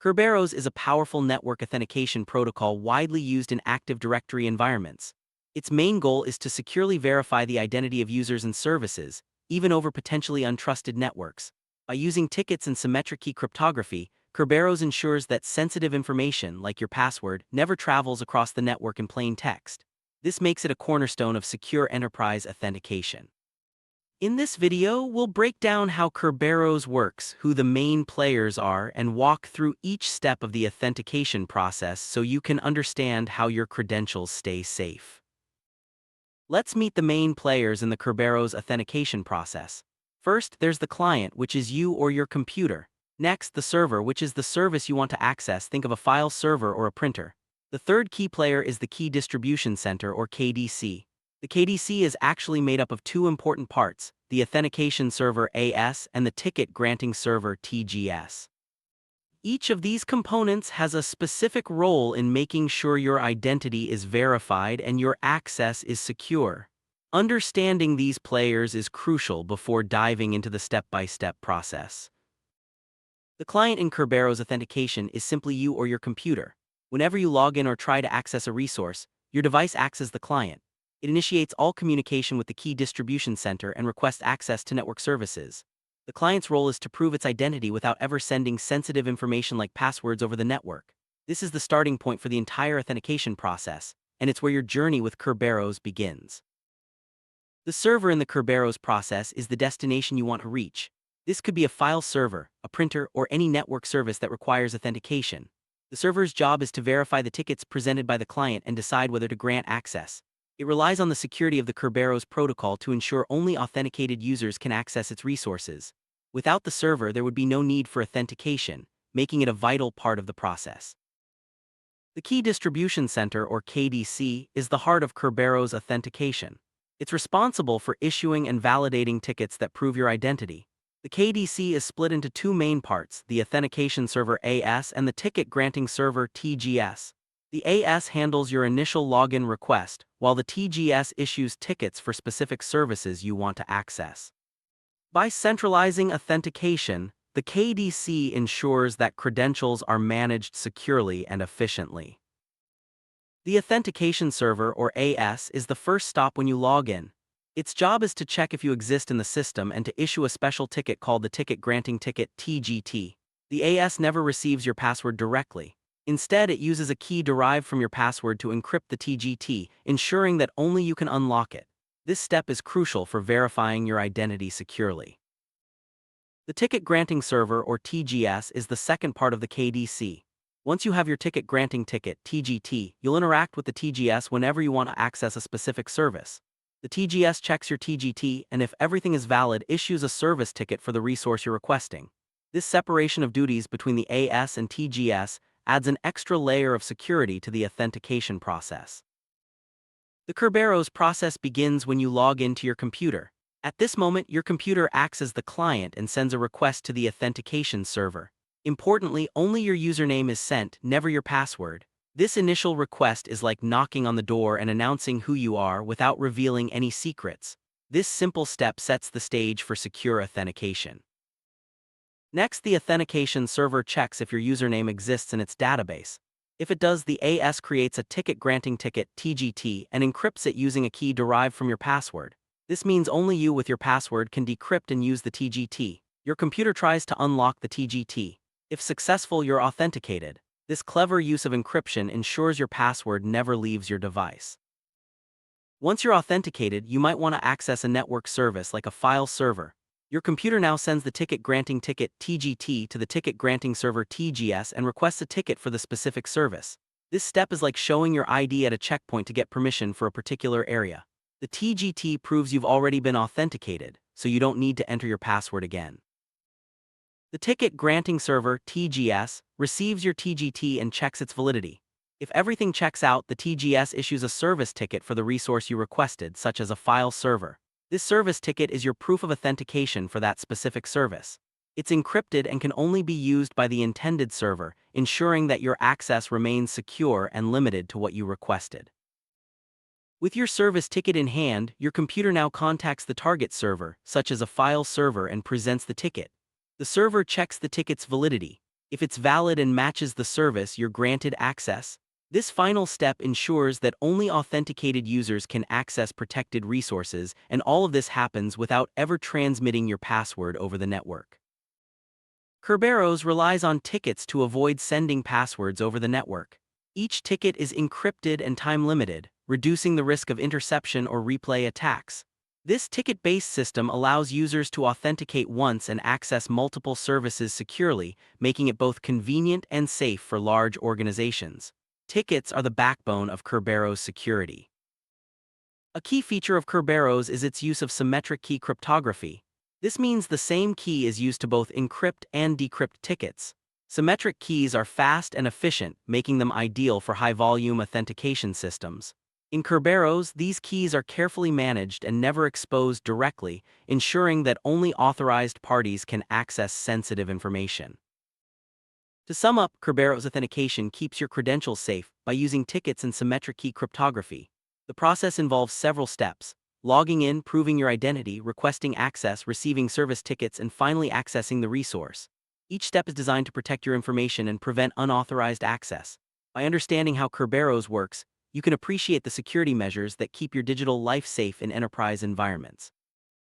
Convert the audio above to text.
Kerberos is a powerful network authentication protocol widely used in Active Directory environments. Its main goal is to securely verify the identity of users and services, even over potentially untrusted networks. By using tickets and symmetric key cryptography, Kerberos ensures that sensitive information, like your password, never travels across the network in plain text. This makes it a cornerstone of secure enterprise authentication. In this video, we'll break down how Kerberos works, who the main players are, and walk through each step of the authentication process so you can understand how your credentials stay safe. Let's meet the main players in the Kerberos authentication process. First, there's the client, which is you or your computer. Next, the server, which is the service you want to access. Think of a file server or a printer. The third key player is the Key Distribution Center, or KDC. The KDC is actually made up of two important parts: the authentication server AS and the ticket granting server TGS. Each of these components has a specific role in making sure your identity is verified and your access is secure. Understanding these players is crucial before diving into the step-by-step process. The client in Kerberos authentication is simply you or your computer. Whenever you log in or try to access a resource, your device acts as the client. It initiates all communication with the Key Distribution Center and requests access to network services. The client's role is to prove its identity without ever sending sensitive information like passwords over the network. This is the starting point for the entire authentication process, and it's where your journey with Kerberos begins. The server in the Kerberos process is the destination you want to reach. This could be a file server, a printer, or any network service that requires authentication. The server's job is to verify the tickets presented by the client and decide whether to grant access. It relies on the security of the Kerberos protocol to ensure only authenticated users can access its resources. Without the server, there would be no need for authentication, making it a vital part of the process. The Key Distribution Center, or KDC, is the heart of Kerberos authentication. It's responsible for issuing and validating tickets that prove your identity. The KDC is split into two main parts: the authentication server AS and the ticket granting server TGS. The AS handles your initial login request, while the TGS issues tickets for specific services you want to access. By centralizing authentication, the KDC ensures that credentials are managed securely and efficiently. The authentication server, or AS, is the first stop when you log in. Its job is to check if you exist in the system and to issue a special ticket called the Ticket Granting Ticket (TGT). The AS never receives your password directly. Instead, it uses a key derived from your password to encrypt the TGT, ensuring that only you can unlock it. This step is crucial for verifying your identity securely. The Ticket Granting Server, or TGS, is the second part of the KDC. Once you have your Ticket Granting Ticket (TGT), you'll interact with the TGS whenever you want to access a specific service. The TGS checks your TGT and, if everything is valid, issues a service ticket for the resource you're requesting. This separation of duties between the AS and TGS adds an extra layer of security to the authentication process. The Kerberos process begins when you log into your computer. At this moment, your computer acts as the client and sends a request to the authentication server. Importantly, only your username is sent, never your password. This initial request is like knocking on the door and announcing who you are without revealing any secrets. This simple step sets the stage for secure authentication. Next, the authentication server checks if your username exists in its database. If it does, the AS creates a ticket granting ticket (TGT) and encrypts it using a key derived from your password. This means only you with your password can decrypt and use the TGT. Your computer tries to unlock the TGT. If successful, you're authenticated. This clever use of encryption ensures your password never leaves your device. Once you're authenticated, you might want to access a network service like a file server. Your computer now sends the ticket granting ticket (TGT) to the ticket granting server TGS and requests a ticket for the specific service. This step is like showing your ID at a checkpoint to get permission for a particular area. The TGT proves you've already been authenticated, so you don't need to enter your password again. The ticket granting server TGS receives your TGT and checks its validity. If everything checks out, the TGS issues a service ticket for the resource you requested, such as a file server. This service ticket is your proof of authentication for that specific service. It's encrypted and can only be used by the intended server, ensuring that your access remains secure and limited to what you requested. With your service ticket in hand, your computer now contacts the target server, such as a file server, and presents the ticket. The server checks the ticket's validity. If it's valid and matches the service, you're granted access. This final step ensures that only authenticated users can access protected resources, and all of this happens without ever transmitting your password over the network. Kerberos relies on tickets to avoid sending passwords over the network. Each ticket is encrypted and time-limited, reducing the risk of interception or replay attacks. This ticket-based system allows users to authenticate once and access multiple services securely, making it both convenient and safe for large organizations. Tickets are the backbone of Kerberos security. A key feature of Kerberos is its use of symmetric key cryptography. This means the same key is used to both encrypt and decrypt tickets. Symmetric keys are fast and efficient, making them ideal for high-volume authentication systems. In Kerberos, these keys are carefully managed and never exposed directly, ensuring that only authorized parties can access sensitive information. To sum up, Kerberos authentication keeps your credentials safe by using tickets and symmetric key cryptography. The process involves several steps: logging in, proving your identity, requesting access, receiving service tickets, and finally accessing the resource. Each step is designed to protect your information and prevent unauthorized access. By understanding how Kerberos works, you can appreciate the security measures that keep your digital life safe in enterprise environments.